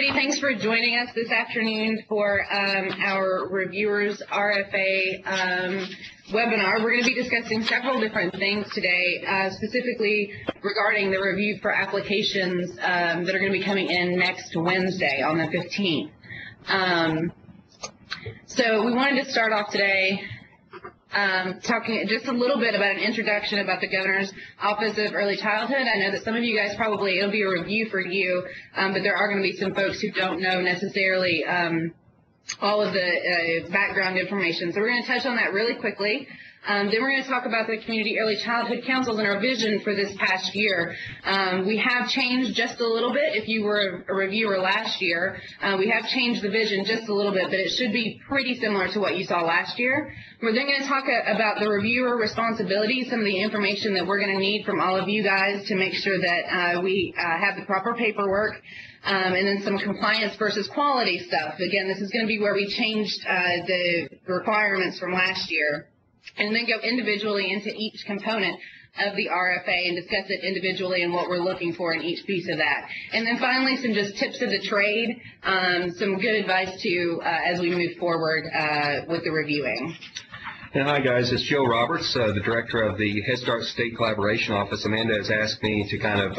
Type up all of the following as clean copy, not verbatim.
everybody. Thanks for joining us this afternoon for our Reviewers RFA webinar. We're going to be discussing several different things today, specifically regarding the review for applications that are going to be coming in next Wednesday on the 15th. So we wanted to start off today talking just a little bit about an introduction about the Governor's Office of Early Childhood. I know that some of you guys probably, it'll be a review for you, but there are going to be some folks who don't know necessarily all of the background information. So we're going to touch on that really quickly. Then we're going to talk about the Community Early Childhood Councils and our vision for this past year. We have changed just a little bit. If you were a reviewer last year, we have changed the vision just a little bit, but it should be pretty similar to what you saw last year. We're then going to talk about the reviewer responsibilities, some of the information that we're going to need from all of you guys to make sure that we have the proper paperwork. And then some compliance versus quality stuff. Again, this is going to be where we changed the requirements from last year. And then go individually into each component of the RFA and discuss it individually and what we're looking for in each piece of that. And then finally, some just tips of the trade, some good advice to as we move forward with the reviewing. And hi guys, it's Joe Roberts, the director of the Head Start State Collaboration Office. Amanda has asked me to kind of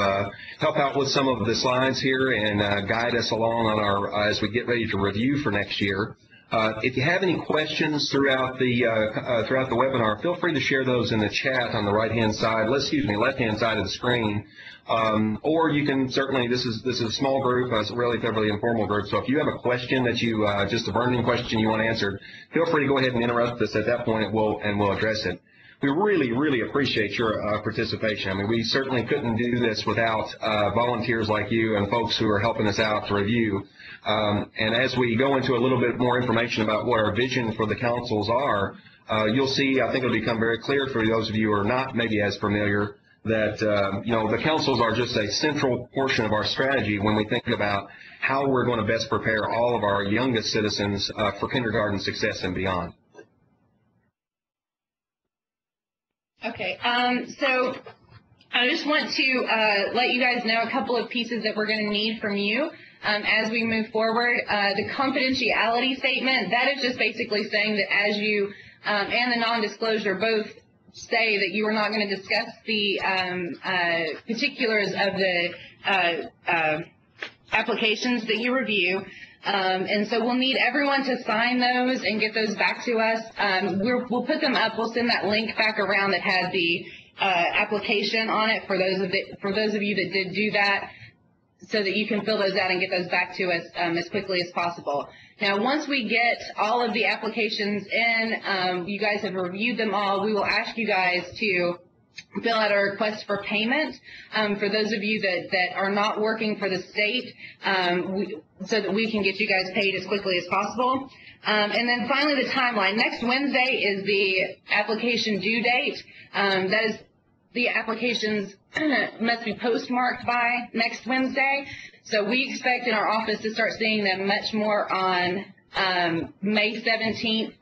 help out with some of the slides here and guide us along on our as we get ready to review for next year. If you have any questions throughout the webinar, feel free to share those in the chat on the right-hand side, left-hand side of the screen. Or you can certainly, this is a small group, it's a relatively informal group, so if you have a question that you, just a burning question you want answered, feel free to go ahead and interrupt us at that point and we'll address it. We really, really appreciate your participation. I mean, we certainly couldn't do this without volunteers like you and folks who are helping us out to review. And as we go into a little bit more information about what our vision for the councils are, you'll see, I think it'll become very clear for those of you who are not maybe as familiar, that the councils are just a central portion of our strategy when we think about how we're going to best prepare all of our youngest citizens for kindergarten success and beyond. Okay, so I just want to let you guys know a couple of pieces that we're going to need from you as we move forward. The confidentiality statement, that is just basically saying that as you and the non-disclosure both say that you are not going to discuss the particulars of the applications that you review. And so we'll need everyone to sign those and get those back to us. We'll put them up. We'll send that link back around that had the application on it for those of you that did do that, so that you can fill those out and get those back to us as quickly as possible. Now, once we get all of the applications in, you guys have reviewed them all, we will ask you guys to fill out a request for payment for those of you that are not working for the state, so that we can get you guys paid as quickly as possible. And then finally, the timeline. Next Wednesday is the application due date. That is, the applications must be postmarked by next Wednesday. So we expect in our office to start seeing them much more on May 17th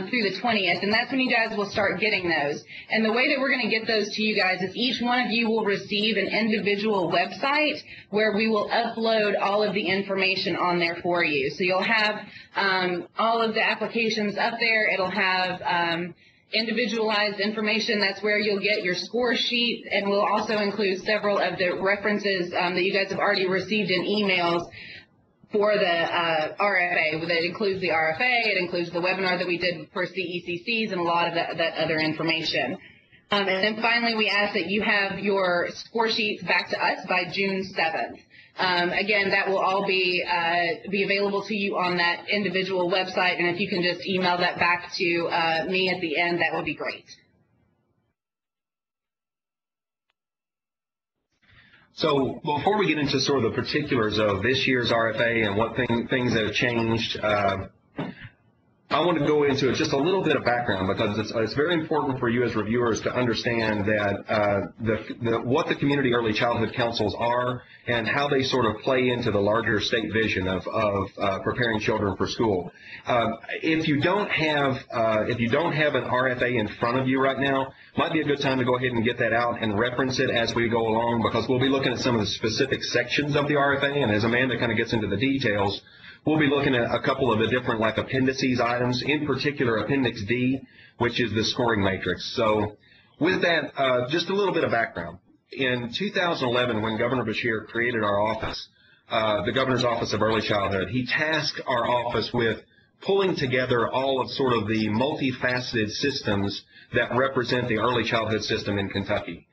through the 20th, and that's when you guys will start getting those. And the way that we're going to get those to you guys is each one of you will receive an individual website where we will upload all of the information on there for you. So you'll have all of the applications up there. It'll have individualized information. That's where you'll get your score sheet, and we'll also include several of the references that you guys have already received in emails for the RFA. That includes the RFA, it includes the webinar that we did for CECCs, and a lot of that other information. And then finally, we ask that you have your score sheets back to us by June 7th. Again, that will all be available to you on that individual website, and if you can just email that back to me at the end, that would be great. So before we get into sort of the particulars of this year's RFA and what things that have changed, I want to go into just a little bit of background because it's very important for you as reviewers to understand that what the community early childhood councils are and how they sort of play into the larger state vision of preparing children for school. If you don't have an RFA in front of you right now, might be a good time to go ahead and get that out and reference it as we go along, because we'll be looking at some of the specific sections of the RFA, and as Amanda kind of gets into the details, we'll be looking at a couple of the different like appendices items, in particular Appendix D, which is the scoring matrix. So with that, just a little bit of background. In 2011, when Governor Beshear created our office, the Governor's Office of Early Childhood, he tasked our office with pulling together all of sort of the multifaceted systems that represent the early childhood system in Kentucky.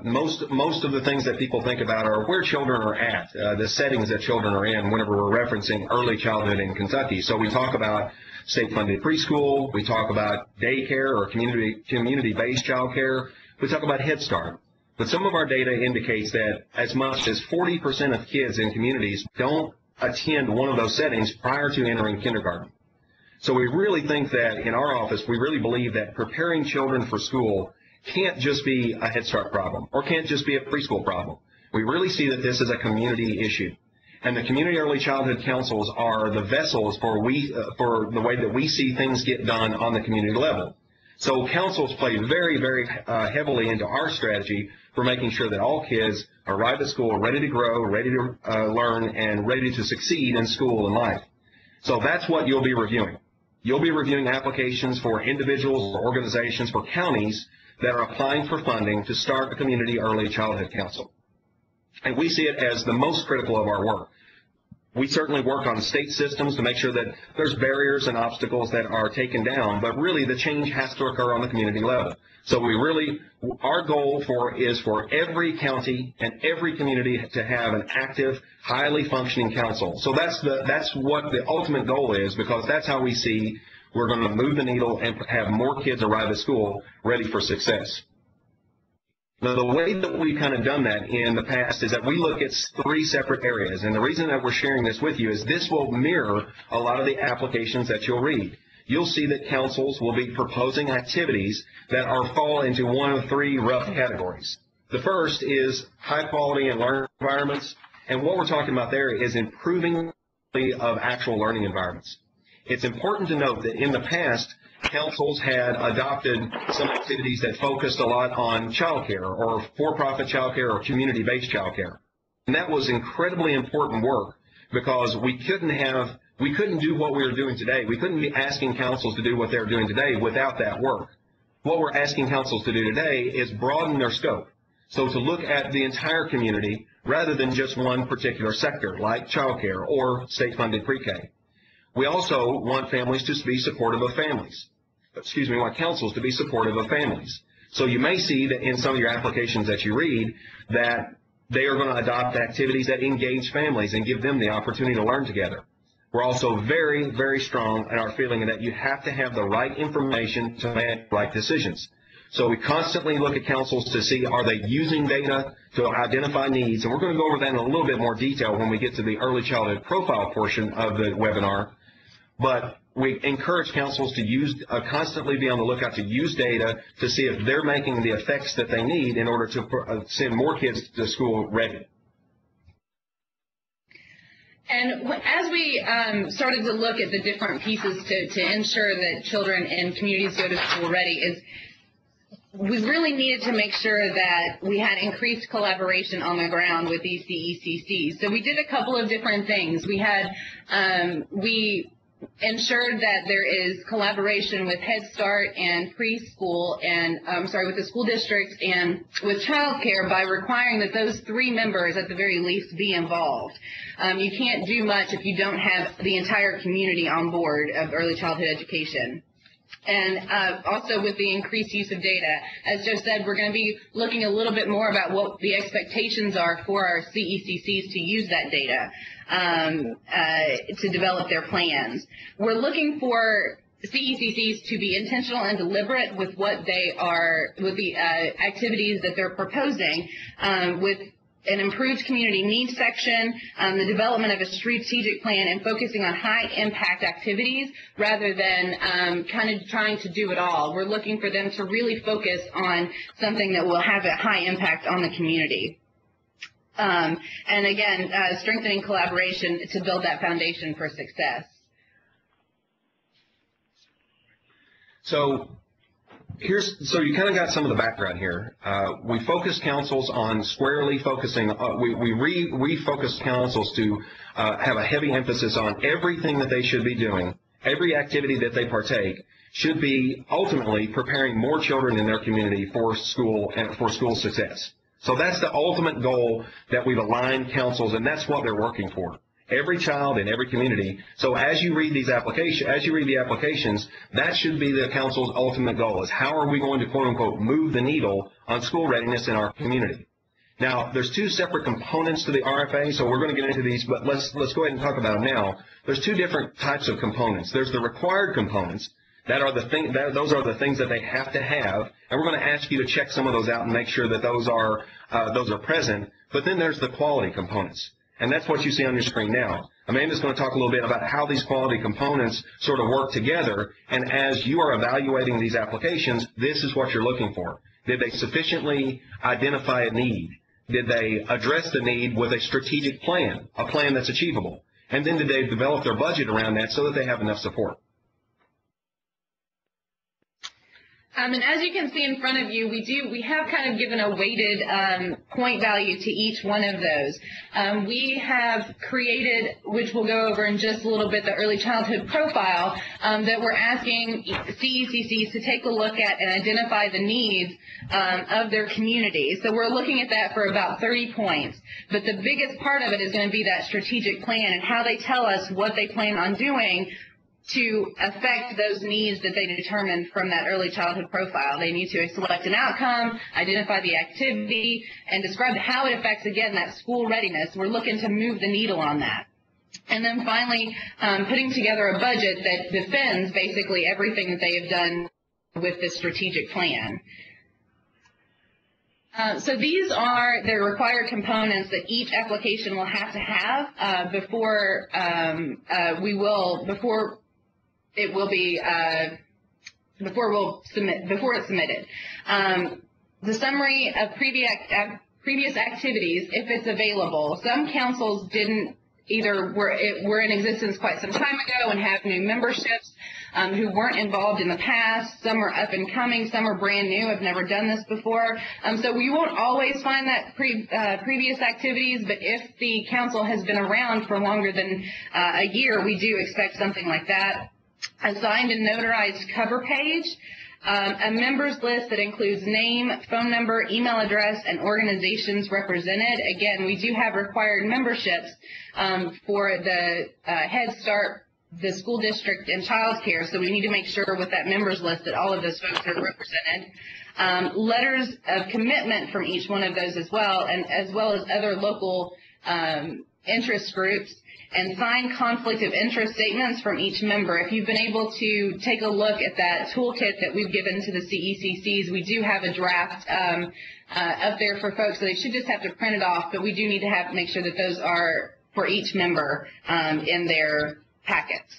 Most of the things that people think about are where children are at, the settings that children are in whenever we're referencing early childhood in Kentucky. So we talk about state-funded preschool, we talk about daycare or community-based child care, we talk about Head Start. But some of our data indicates that as much as 40% of kids in communities don't attend one of those settings prior to entering kindergarten. So we really think that in our office, we really believe that preparing children for school can't just be a Head Start problem or can't just be a preschool problem. We really see that this is a community issue. And the community early childhood councils are the vessels for the way that we see things get done on the community level. So councils play very, very heavily into our strategy for making sure that all kids arrive at school ready to grow, ready to learn, and ready to succeed in school and life. So that's what you'll be reviewing. You'll be reviewing applications for individuals or organizations, for counties that are applying for funding to start a community early childhood council. And we see it as the most critical of our work. We certainly work on state systems to make sure that there's barriers and obstacles that are taken down, but really the change has to occur on the community level. So our goal is for every county and every community to have an active, highly functioning council. So that's what the ultimate goal is, because that's how we see we're going to move the needle and have more kids arrive at school ready for success. Now, the way that we've kind of done that in the past is that we look at 3 separate areas. And the reason that we're sharing this with you is this will mirror a lot of the applications that you'll read. You'll see that councils will be proposing activities that fall into one of 3 rough categories. The first is high quality and learning environments. And what we're talking about there is improving the of actual learning environments. It's important to note that in the past, councils had adopted some activities that focused a lot on childcare or for-profit childcare or community-based childcare. And that was incredibly important work, because we couldn't do what we were doing today. We couldn't be asking councils to do what they're doing today without that work. What we're asking councils to do today is broaden their scope. So to look at the entire community rather than just one particular sector like childcare or state-funded pre-K. We also want families to be supportive of families. We want councils to be supportive of families. So you may see that in some of your applications that you read that they are going to adopt activities that engage families and give them the opportunity to learn together. We're also very, very strong in our feeling that you have to have the right information to make right decisions. So we constantly look at councils to see, are they using data to identify needs? And we're going to go over that in a little bit more detail when we get to the early childhood profile portion of the webinar. But we encourage councils to constantly be on the lookout to use data to see if they're making the effects that they need in order to send more kids to school ready. And as we started to look at the different pieces to ensure that children and communities go to school ready, we really needed to make sure that we had increased collaboration on the ground with these CECCs. So we did a couple of different things. We ensured that there is collaboration with Head Start and preschool and, with the school districts and with child care by requiring that those 3 members at the very least be involved. You can't do much if you don't have the entire community on board of early childhood education. And also with the increased use of data, as Joe said, we're going to be looking a little bit more about what the expectations are for our CECCs to use that data to develop their plans. We're looking for CECCs to be intentional and deliberate with what they are, with the activities that they're proposing, with an improved community needs section, the development of a strategic plan, and focusing on high-impact activities rather than kind of trying to do it all. We're looking for them to really focus on something that will have a high impact on the community. And again, strengthening collaboration to build that foundation for success. So you kind of got some of the background here. We focus councils on squarely focusing, we refocus councils to have a heavy emphasis on everything that they should be doing. Every activity that they partake should be ultimately preparing more children in their community for school and for school success. So that's the ultimate goal that we've aligned councils, and that's what they're working for. Every child in every community. So as you read these applications, that should be the council's ultimate goal, is how are we going to, quote unquote, move the needle on school readiness in our community. Now, there's two separate components to the RFA, so we're going to get into these, but let's go ahead and talk about them now. There's two different types of components. There's the required components. Those are the things that they have to have, and we're going to ask you to check some of those out and make sure that those are present. But then there's the quality components. And that's what you see on your screen now. Amanda's going to talk a little bit about how these quality components sort of work together, and as you are evaluating these applications, this is what you're looking for. Did they sufficiently identify a need? Did they address the need with a strategic plan, a plan that's achievable? And then did they develop their budget around that so that they have enough support? And as you can see in front of you, we have kind of given a weighted point value to each one of those. We have created, which we'll go over in just a little bit, the early childhood profile that we're asking CECCs to take a look at and identify the needs of their community. So we're looking at that for about 30 points. But the biggest part of it is going to be that strategic plan and how they tell us what they plan on doing to affect those needs that they determined from that early childhood profile. They need to select an outcome, identify the activity, and describe how it affects, again, that school readiness. We're looking to move the needle on that. And then finally, putting together a budget that defends basically everything that they have done with this strategic plan. So these are the required components that each application will have to have before it's submitted. The summary of previous activities, if it's available. Some councils didn't were in existence quite some time ago and have new memberships who weren't involved in the past. Some are up and coming. Some are brand new, have never done this before. So we won't always find that previous activities, but if the council has been around for longer than a year, we do expect something like that. A signed and notarized cover page, a members list that includes name, phone number, email address, and organizations represented. Again, we do have required memberships for the Head Start, the school district, and child care, so we need to make sure with that members list that all of those folks are represented. Letters of commitment from each one of those as well, and as well as other local interest groups, and sign conflict of interest statements from each member. If you've been able to take a look at that toolkit that we've given to the CECCs, we do have a draft up there for folks, so they should just have to print it off, but we do need to make sure that those are for each member in their packets.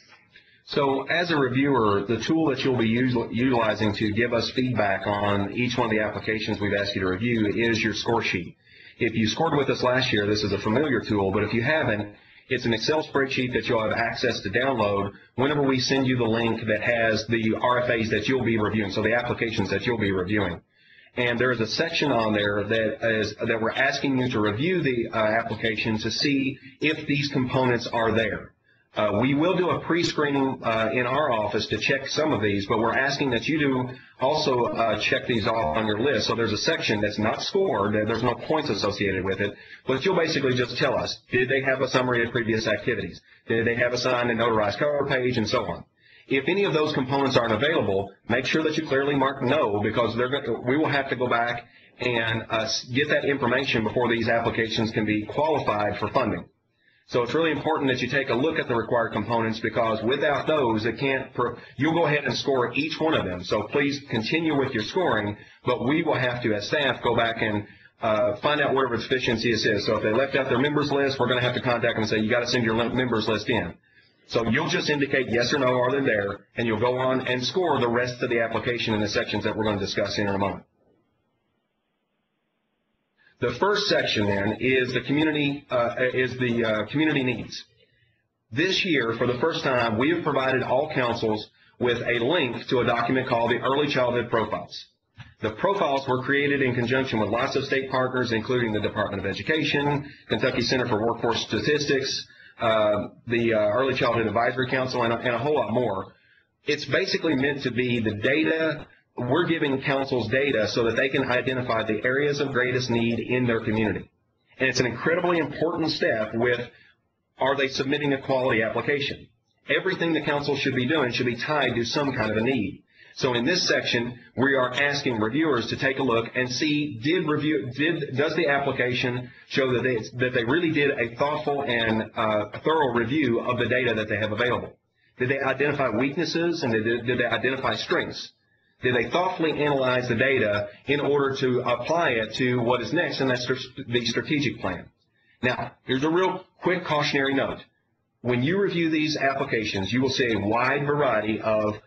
So as a reviewer, the tool that you'll be utilizing to give us feedback on each one of the applications we've asked you to review is your score sheet. If you scored with us last year, this is a familiar tool, but if you haven't, it's an Excel spreadsheet that you'll have access to download whenever we send you the link that has the RFAs that you'll be reviewing, so the applications that you'll be reviewing. And there is a section on there that we're asking you to review the application to see if these components are there. We will do a pre-screening in our office to check some of these, but we're asking that you do also check these off on your list. So there's a section that's not scored, there's no points associated with it, but you'll basically just tell us, did they have a summary of previous activities? Did they have a signed and notarized cover page, and so on? If any of those components aren't available, make sure that you clearly mark no, because we will have to go back and get that information before these applications can be qualified for funding. So it's really important that you take a look at the required components, because without those, you'll go ahead and score each one of them. So please continue with your scoring, but we will have to, as staff, go back and find out where deficiencies is. So if they left out their members list, we're going to have to contact them and say, you got to send your members list in. So you'll just indicate yes or no, are they there, and you'll go on and score the rest of the application in the sections that we're going to discuss in a moment. The first section then is the community community needs. This year, for the first time, we have provided all councils with a link to a document called the Early Childhood Profiles. The profiles were created in conjunction with lots of state partners, including the Department of Education, Kentucky Center for Workforce Statistics, the Early Childhood Advisory Council, and a whole lot more. It's basically meant to be the data. We're giving councils data so that they can identify the areas of greatest need in their community. And it's an incredibly important step with, are they submitting a quality application? Everything the council should be doing should be tied to some kind of a need. So in this section, we are asking reviewers to take a look and see, does the application show that they really did a thoughtful and thorough review of the data that they have available? Did they identify weaknesses, and did they identify strengths? Did they thoughtfully analyze the data in order to apply it to what is next, and that's the strategic plan? Now, here's a real quick cautionary note. When you review these applications, you will see a wide variety of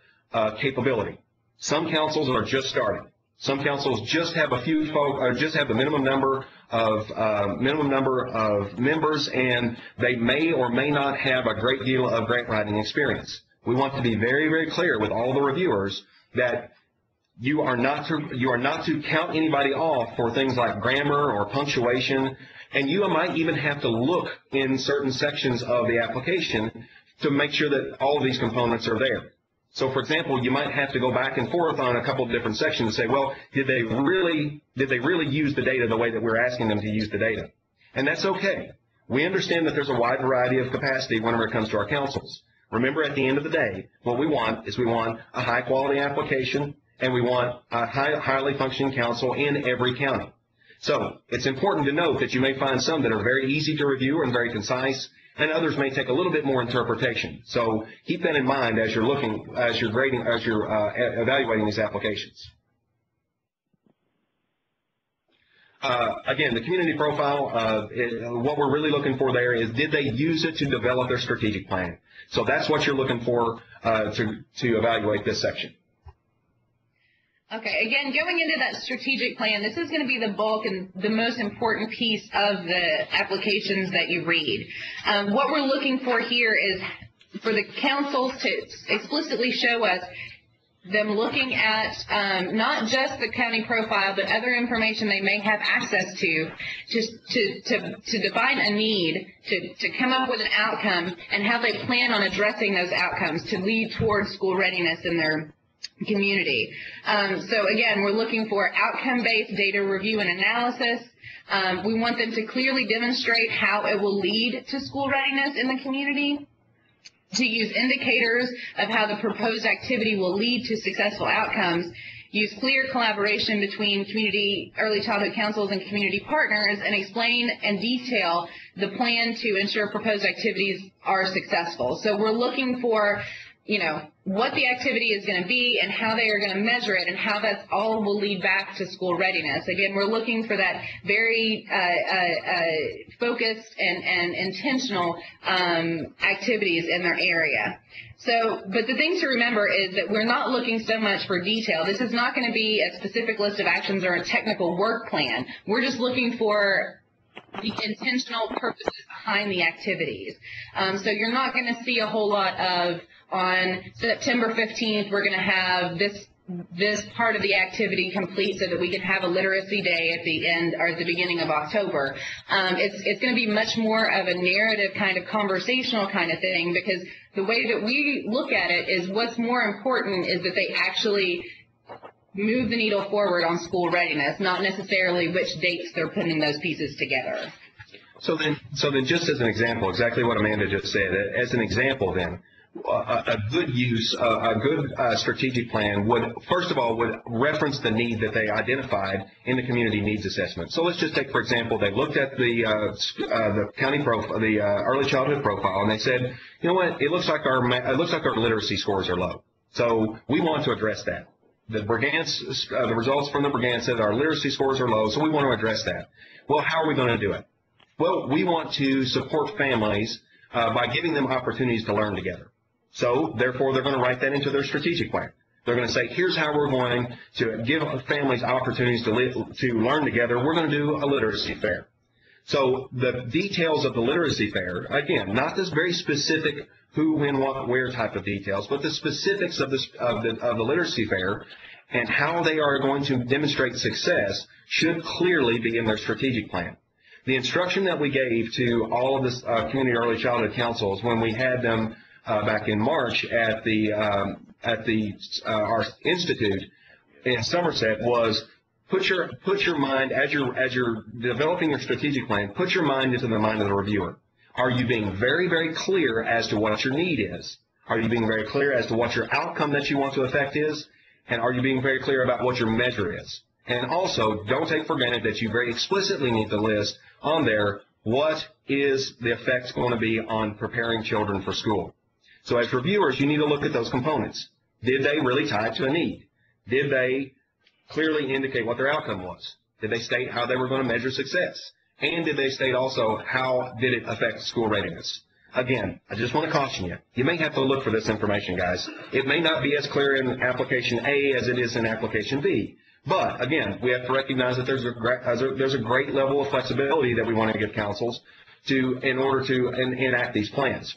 capability. Some councils are just starting. Some councils just have a few folk, or just have the minimum number of members, and they may or may not have a great deal of grant writing experience. We want to be very, very clear with all the reviewers that you are not to count anybody off for things like grammar or punctuation, and you might even have to look in certain sections of the application to make sure that all of these components are there. So, for example, you might have to go back and forth on a couple of different sections and say, well, did they really use the data the way that we're asking them to use the data? And that's okay. We understand that there's a wide variety of capacity whenever it comes to our councils. Remember, at the end of the day, what we want is we want a high-quality application, and we want a highly functioning council in every county. So it's important to note that you may find some that are very easy to review and very concise, and others may take a little bit more interpretation. So keep that in mind as you're evaluating these applications. Again, the community profile, what we're really looking for there is, did they use it to develop their strategic plan? So that's what you're looking for to evaluate this section. Okay, again, going into that strategic plan, this is going to be the bulk and the most important piece of the applications that you read. What we're looking for here is for the councils to explicitly show us them looking at not just the county profile, but other information they may have access to define a need, to come up with an outcome, and how they plan on addressing those outcomes to lead towards school readiness in their community. So again, we're looking for outcome-based data review and analysis. We want them to clearly demonstrate how it will lead to school readiness in the community, to use indicators of how the proposed activity will lead to successful outcomes, use clear collaboration between community early childhood councils and community partners, and explain and detail the plan to ensure proposed activities are successful. So we're looking for, what the activity is going to be and how they are going to measure it and how that all will lead back to school readiness. Again, we're looking for that very focused and intentional activities in their area. So, but the thing to remember is that we're not looking so much for detail. This is not going to be a specific list of actions or a technical work plan. We're just looking for the intentional purposes behind the activities. So you're not going to see a whole lot of, on September 15th, we're going to have this part of the activity complete so that we can have a literacy day at the end or at the beginning of October. It's going to be much more of a narrative kind of conversational kind of thing, because the way that we look at it is what's more important is that they actually move the needle forward on school readiness, not necessarily which dates they're putting those pieces together. So then just as an example, exactly what Amanda just said, as an example then, a good strategic plan would, first of all, would reference the need that they identified in the community needs assessment. So let's just take, for example, they looked at the county profile, the early childhood profile, and they said, you know what, it looks like our literacy scores are low. So we want to address that. the results from the Brigance said our literacy scores are low, so we want to address that. Well, how are we going to do it? Well, we want to support families by giving them opportunities to learn together. So, therefore, they're going to write that into their strategic plan. They're going to say, here's how we're going to give families opportunities to learn together. We're going to do a literacy fair. So the details of the literacy fair, again, not this very specific who, when, what, where type of details, but the specifics of the literacy fair and how they are going to demonstrate success should clearly be in their strategic plan. The instruction that we gave to all of the community early childhood councils when we had them back in March at our institute in Somerset was put your mind as you're developing your strategic plan, put your mind into the mind of the reviewer. Are you being very, very clear as to what your need is? Are you being very clear as to what your outcome that you want to affect is? And are you being very clear about what your measure is? And also, don't take for granted that you very explicitly need to list on there what is the effect going to be on preparing children for school. So as reviewers, you need to look at those components. Did they really tie it to a need? Did they clearly indicate what their outcome was? Did they state how they were going to measure success? And did they state also how did it affect school readiness? Again, I just want to caution you. You may have to look for this information, guys. It may not be as clear in application A as it is in application B. But, again, we have to recognize that there's a great level of flexibility that we want to give councils in order to enact these plans.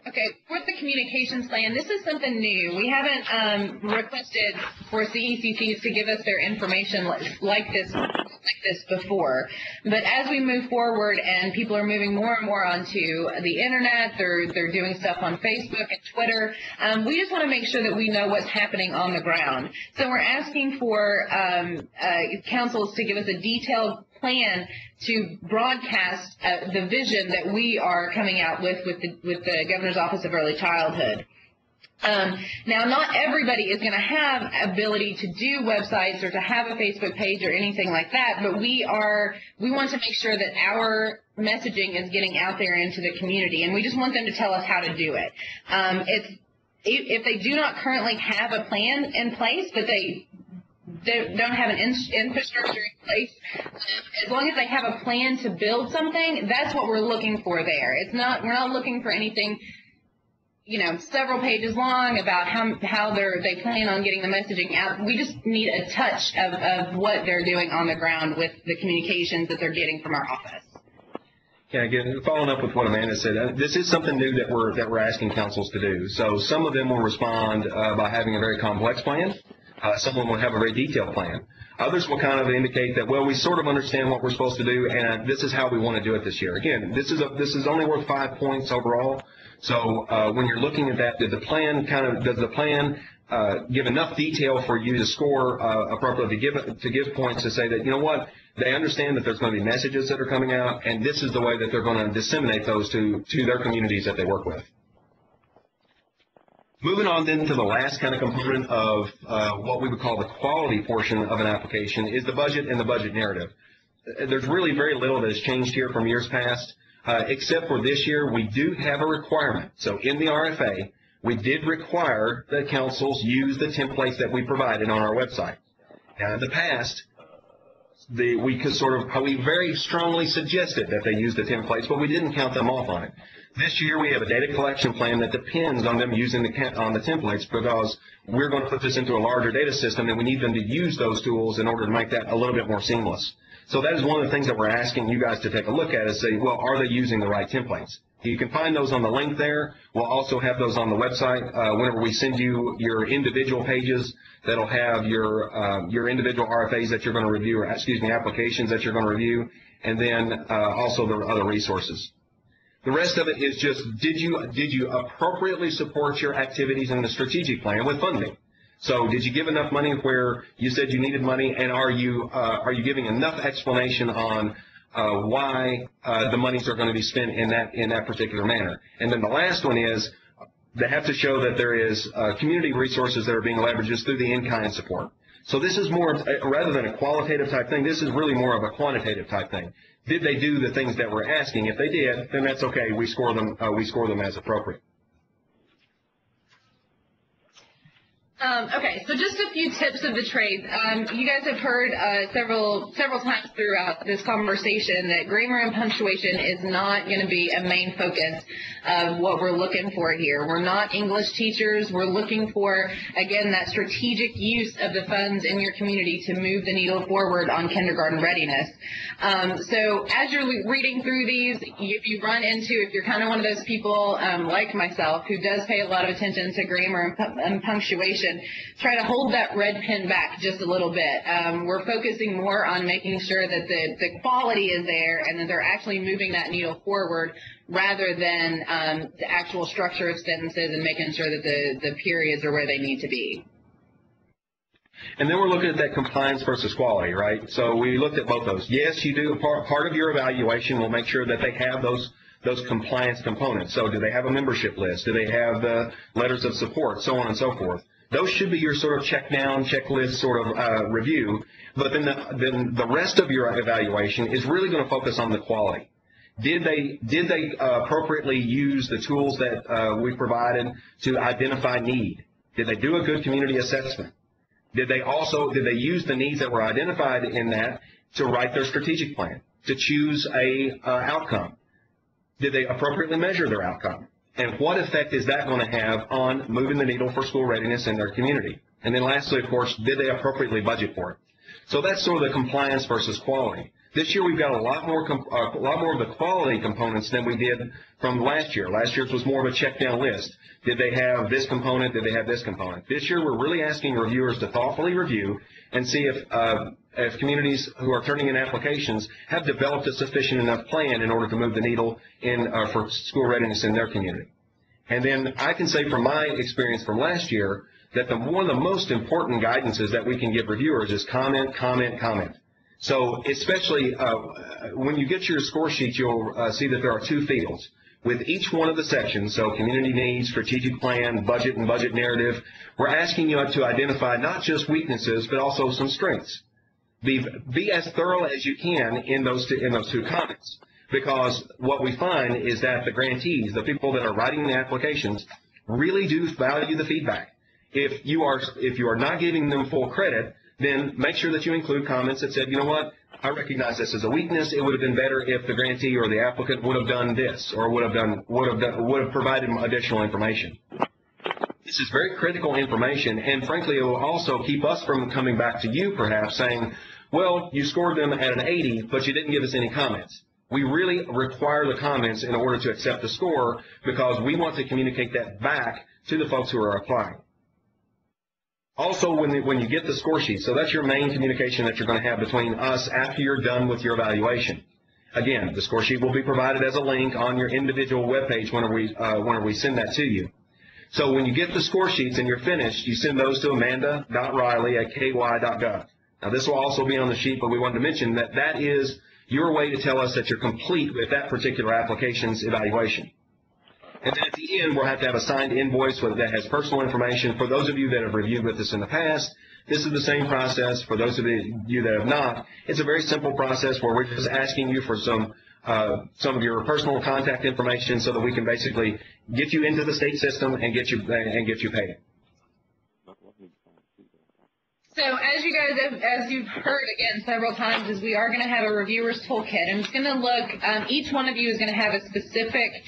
Okay, for the communications plan, this is something new. We haven't requested for CECCs to give us their information like this before. But as we move forward and people are moving more and more onto the internet, they're doing stuff on Facebook and Twitter, we just want to make sure that we know what's happening on the ground. So we're asking for councils to give us a detailed plan to broadcast the vision that we are coming out with the Governor's Office of Early Childhood. Now, not everybody is going to have ability to do websites or to have a Facebook page or anything like that, but we want to make sure that our messaging is getting out there into the community, and we just want them to tell us how to do it. If they do not currently have a plan in place, but they don't have an infrastructure in place, as long as they have a plan to build something, that's what we're looking for there. We're not looking for anything, several pages long about how they plan on getting the messaging out. We just need a touch of what they're doing on the ground with the communications that they're getting from our office. Yeah, again, following up with what Amanda said, this is something new that we're asking councils to do. So some of them will respond by having a very complex plan. Some of them will have a very detailed plan. Others will kind of indicate that, well, we sort of understand what we're supposed to do, and this is how we want to do it this year. Again, this is only worth 5 points overall. So when you're looking at that, does the plan give enough detail for you to score appropriately to give points to say that, you know what, they understand that there's going to be messages that are coming out, and this is the way that they're going to disseminate those to their communities that they work with. Moving on then to the last kind of component of what we would call the quality portion of an application is the budget and the budget narrative. There's really very little that has changed here from years past, except for this year we do have a requirement. So in the RFA, we did require that councils use the templates that we provided on our website. Now in the past, we very strongly suggested that they use the templates, but we didn't count them off on it. This year we have a data collection plan that depends on them using the templates because we're going to put this into a larger data system and we need them to use those tools in order to make that a little bit more seamless. So that is one of the things that we're asking you guys to take a look at is say, well, are they using the right templates? You can find those on the link there. We'll also have those on the website. Whenever we send you your individual pages, that'll have your individual RFAs that you're going to review, or applications that you're going to review, and then also the other resources. The rest of it is just, did you appropriately support your activities in the strategic plan with funding? So did you give enough money where you said you needed money, and are you giving enough explanation on why the monies are going to be spent in that particular manner? And then the last one is they have to show that there is community resources that are being leveraged through the in-kind support. So this is more, rather than a qualitative type thing, this is really more of a quantitative type thing. Did they do the things that we're asking? If they did, then that's okay. We score them as appropriate. Okay, so just a few tips of the trade. You guys have heard several times throughout this conversation that grammar and punctuation is not going to be a main focus of what we're looking for here. We're not English teachers. We're looking for, again, that strategic use of the funds in your community to move the needle forward on kindergarten readiness. So as you're reading through these, if you're kind of one of those people like myself who does pay a lot of attention to grammar and punctuation, try to hold that red pen back just a little bit. We're focusing more on making sure that the quality is there and that they're actually moving that needle forward rather than the actual structure of sentences and making sure that the periods are where they need to be. And then we're looking at that compliance versus quality, right? So we looked at both those. Yes, you do. Part of your evaluation will make sure that they have those compliance components. So do they have a membership list? Do they have the letters of support, so on and so forth? Those should be your sort of checklist sort of review. But then the rest of your evaluation is really going to focus on the quality. Did they appropriately use the tools that we provided to identify need? Did they do a good community assessment? Did they use the needs that were identified in that to write their strategic plan, to choose a outcome? Did they appropriately measure their outcome? And what effect is that going to have on moving the needle for school readiness in their community? And then lastly, of course, did they appropriately budget for it? So that's sort of the compliance versus quality. This year we've got a lot more of the quality components than we did from last year. Last year's was more of a check-down list. Did they have this component? Did they have this component? This year we're really asking reviewers to thoughtfully review and see if communities who are turning in applications have developed a sufficient enough plan in order to move the needle for school readiness in their community. And then I can say from my experience from last year that one of the most important guidances that we can give reviewers is comment, comment, comment. So especially when you get your score sheet, you'll see that there are two fields. With each one of the sections, so community needs, strategic plan, budget, and budget narrative, we're asking you to identify not just weaknesses, but also some strengths. Be as thorough as you can in those two comments, because what we find is that the grantees, the people that are writing the applications, really do value the feedback. If you are not giving them full credit, then make sure that you include comments that said, you know what, I recognize this as a weakness. It would have been better if the grantee or the applicant would have done this, or would have provided additional information. This is very critical information, and frankly, it will also keep us from coming back to you, perhaps saying, well, you scored them at an 80, but you didn't give us any comments. We really require the comments in order to accept the score, because we want to communicate that back to the folks who are applying. Also, when you get the score sheet, so that's your main communication that you're going to have between us after you're done with your evaluation. Again, the score sheet will be provided as a link on your individual webpage whenever we send that to you. So when you get the score sheets and you're finished, you send those to amanda.riley@ky.gov. Now, this will also be on the sheet, but we wanted to mention that that is your way to tell us that you're complete with that particular application's evaluation. And then at the end, we'll have to have a signed invoice that has personal information. For those of you that have reviewed with us in the past, this is the same process. For those of you that have not, it's a very simple process where we're just asking you for some of your personal contact information so that we can basically get you into the state system and get you paid. So as you've heard again several times, is we are going to have a reviewer's toolkit, and it's going to look. Each one of you is going to have a specific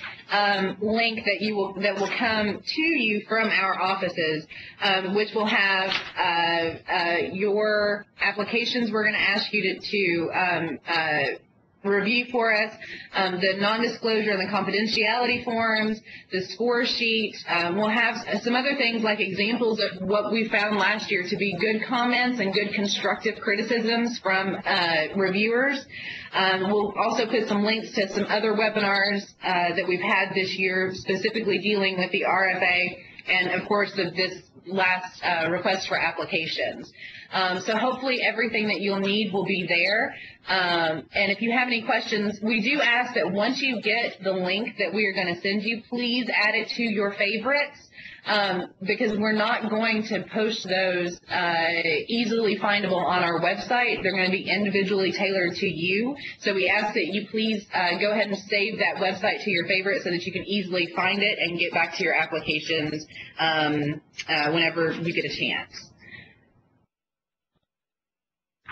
link that will come to you from our offices, which will have your applications. We're going to ask you to review for us, the non-disclosure and the confidentiality forms, the score sheet. We'll have some other things like examples of what we found last year to be good comments and good constructive criticisms from reviewers. We'll also put some links to some other webinars that we've had this year, specifically dealing with the RFA and, of course, this last request for applications. So hopefully everything that you'll need will be there. And if you have any questions, we do ask that once you get the link that we are going to send you, please add it to your favorites. because we're not going to post those easily findable on our website. They're going to be individually tailored to you. So we ask that you please go ahead and save that website to your favorite so that you can easily find it and get back to your applications whenever you get a chance.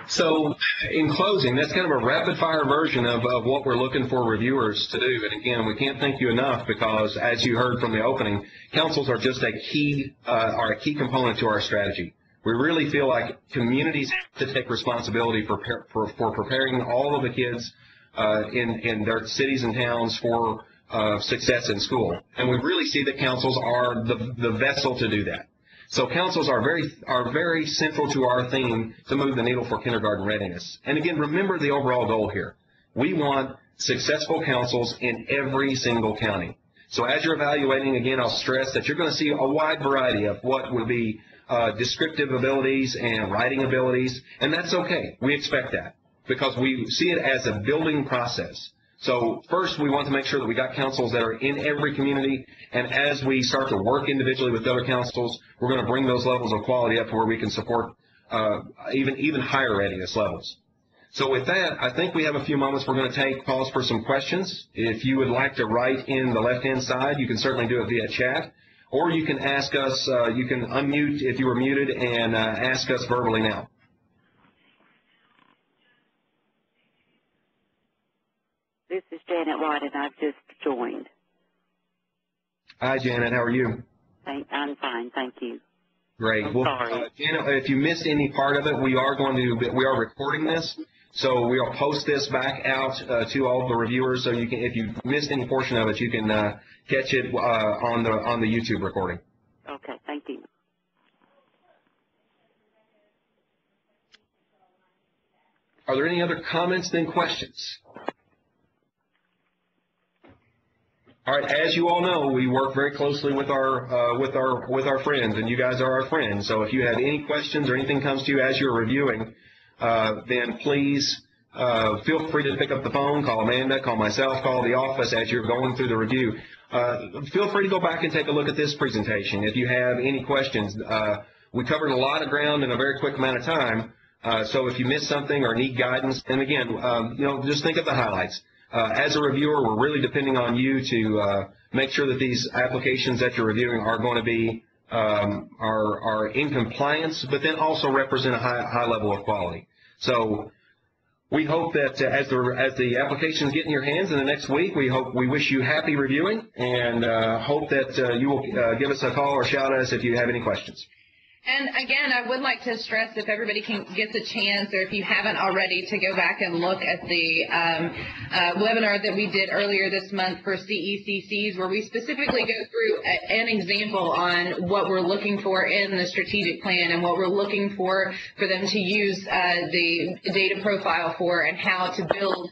So in closing, that's kind of a rapid-fire version of what we're looking for reviewers to do. And again, we can't thank you enough because, as you heard from the opening, councils are just a key component to our strategy. We really feel like communities have to take responsibility for preparing all of the kids in their cities and towns for success in school. And we really see that councils are the vessel to do that. So councils are very central to our theme to move the needle for kindergarten readiness. And again, remember the overall goal here. We want successful councils in every single county. So as you're evaluating, again, I'll stress that you're going to see a wide variety of what would be descriptive abilities and writing abilities, and that's okay. We expect that because we see it as a building process. So first, we want to make sure that we got councils that are in every community, and as we start to work individually with other councils, we're going to bring those levels of quality up to where we can support even higher readiness levels. So with that, I think we have a few moments we're going to pause for some questions. If you would like to write in the left-hand side, you can certainly do it via chat, or you can ask us, you can unmute if you were muted and ask us verbally now. This is Janet White, and I've just joined. Hi, Janet. How are you? I'm fine, thank you. Great. I'm well, sorry. Janet, if you missed any part of it, we are recording this, so we'll post this back out to all the reviewers. So you can, if you missed any portion of it, you can catch it on the YouTube recording. Okay, thank you. Are there any other comments then questions? All right, as you all know, we work very closely with our friends, and you guys are our friends. So if you have any questions or anything comes to you as you're reviewing, then please feel free to pick up the phone, call Amanda, call myself, call the office as you're going through the review. Feel free to go back and take a look at this presentation if you have any questions. We covered a lot of ground in a very quick amount of time, so if you missed something or need guidance, and again, just think of the highlights. As a reviewer, we're really depending on you to make sure that these applications that you're reviewing are going to be are in compliance, but then also represent a high level of quality. So we hope that as the applications get in your hands in the next week, we wish you happy reviewing, and hope that you will give us a call or shout at us if you have any questions. And again, I would like to stress, if everybody gets a chance, or if you haven't already, to go back and look at the webinar that we did earlier this month for CECCs, where we specifically go through an example on what we're looking for in the strategic plan and what we're looking for them to use the data profile for, and how to build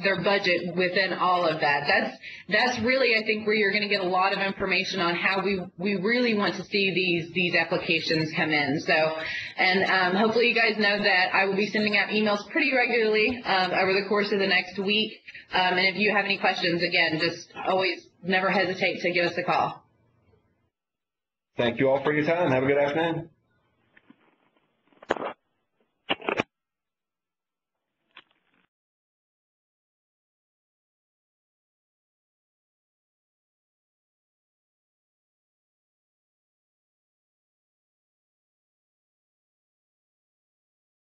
their budget within all of that. That's really, I think, where you're going to get a lot of information on how we really want to see these applications come in. So, and hopefully you guys know that I will be sending out emails pretty regularly over the course of the next week. And if you have any questions, again, just always never hesitate to give us a call. Thank you all for your time. Have a good afternoon.